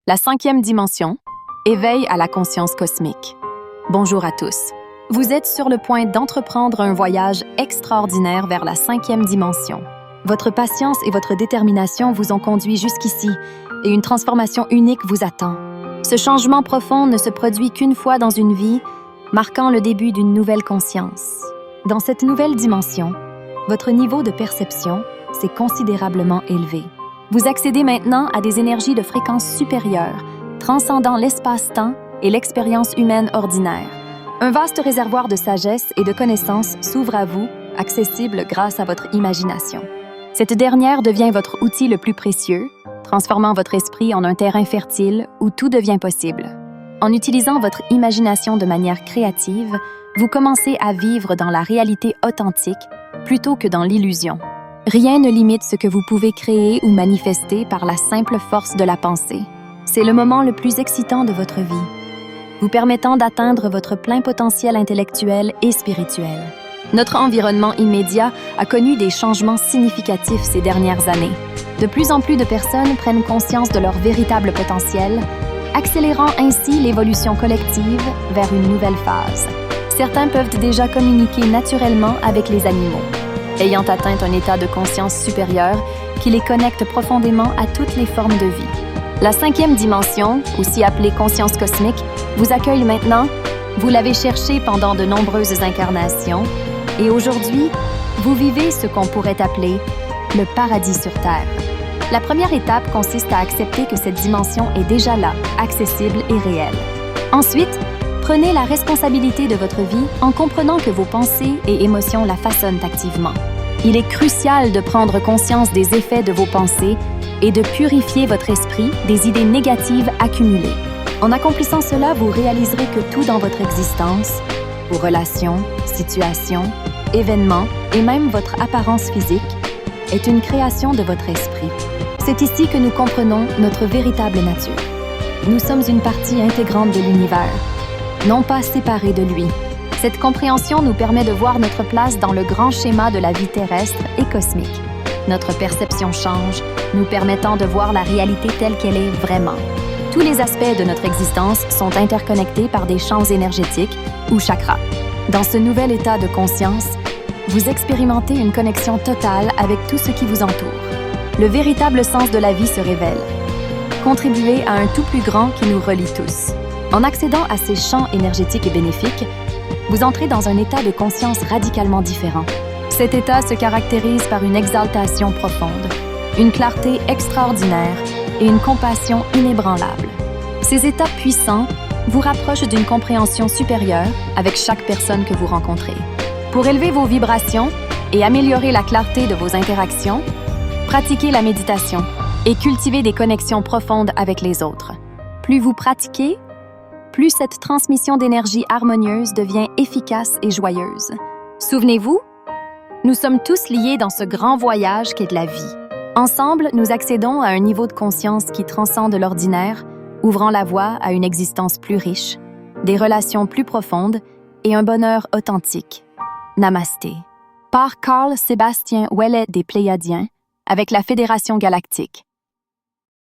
La 5e dimension, éveil à la conscience cosmique. Bonjour à tous. Vous êtes sur le point d'entreprendre un voyage extraordinaire vers la 5e dimension. Votre patience et votre détermination vous ont conduit jusqu'ici et une transformation unique vous attend. Ce changement profond ne se produit qu'une fois dans une vie, marquant le début d'une nouvelle conscience. Dans cette nouvelle dimension, votre niveau de perception s'est considérablement élevé. Vous accédez maintenant à des énergies de fréquence supérieure, transcendant l'espace-temps et l'expérience humaine ordinaire. Un vaste réservoir de sagesse et de connaissances s'ouvre à vous, accessible grâce à votre imagination. Cette dernière devient votre outil le plus précieux, transformant votre esprit en un terrain fertile où tout devient possible. En utilisant votre imagination de manière créative, vous commencez à vivre dans la réalité authentique plutôt que dans l'illusion. Rien ne limite ce que vous pouvez créer ou manifester par la simple force de la pensée. C'est le moment le plus excitant de votre vie, vous permettant d'atteindre votre plein potentiel intellectuel et spirituel. Notre environnement immédiat a connu des changements significatifs ces dernières années. De plus en plus de personnes prennent conscience de leur véritable potentiel, accélérant ainsi l'évolution collective vers une nouvelle phase. Certains peuvent déjà communiquer naturellement avec les animaux, ayant atteint un état de conscience supérieure qui les connecte profondément à toutes les formes de vie. La 5e dimension, aussi appelée conscience cosmique, vous accueille maintenant. Vous l'avez cherchée pendant de nombreuses incarnations et aujourd'hui, vous vivez ce qu'on pourrait appeler le paradis sur Terre. La première étape consiste à accepter que cette dimension est déjà là, accessible et réelle. Ensuite, prenez la responsabilité de votre vie en comprenant que vos pensées et émotions la façonnent activement. Il est crucial de prendre conscience des effets de vos pensées et de purifier votre esprit des idées négatives accumulées. En accomplissant cela, vous réaliserez que tout dans votre existence, vos relations, situations, événements et même votre apparence physique, est une création de votre esprit. C'est ici que nous comprenons notre véritable nature. Nous sommes une partie intégrante de l'univers, non pas séparée de lui. Cette compréhension nous permet de voir notre place dans le grand schéma de la vie terrestre et cosmique. Notre perception change, nous permettant de voir la réalité telle qu'elle est vraiment. Tous les aspects de notre existence sont interconnectés par des champs énergétiques ou chakras. Dans ce nouvel état de conscience, vous expérimentez une connexion totale avec tout ce qui vous entoure. Le véritable sens de la vie se révèle. Contribuez à un tout plus grand qui nous relie tous. En accédant à ces champs énergétiques et bénéfiques, vous entrez dans un état de conscience radicalement différent. Cet état se caractérise par une exaltation profonde, une clarté extraordinaire et une compassion inébranlable. Ces états puissants vous rapprochent d'une compréhension supérieure avec chaque personne que vous rencontrez. Pour élever vos vibrations et améliorer la clarté de vos interactions, pratiquez la méditation et cultivez des connexions profondes avec les autres. Plus vous pratiquez, plus cette transmission d'énergie harmonieuse devient efficace et joyeuse. Souvenez-vous, nous sommes tous liés dans ce grand voyage qu'est de la vie. Ensemble, nous accédons à un niveau de conscience qui transcende l'ordinaire, ouvrant la voie à une existence plus riche, des relations plus profondes et un bonheur authentique. Namasté. Par Carl Sébastien Ouellet des Pléiadiens, avec la Fédération Galactique.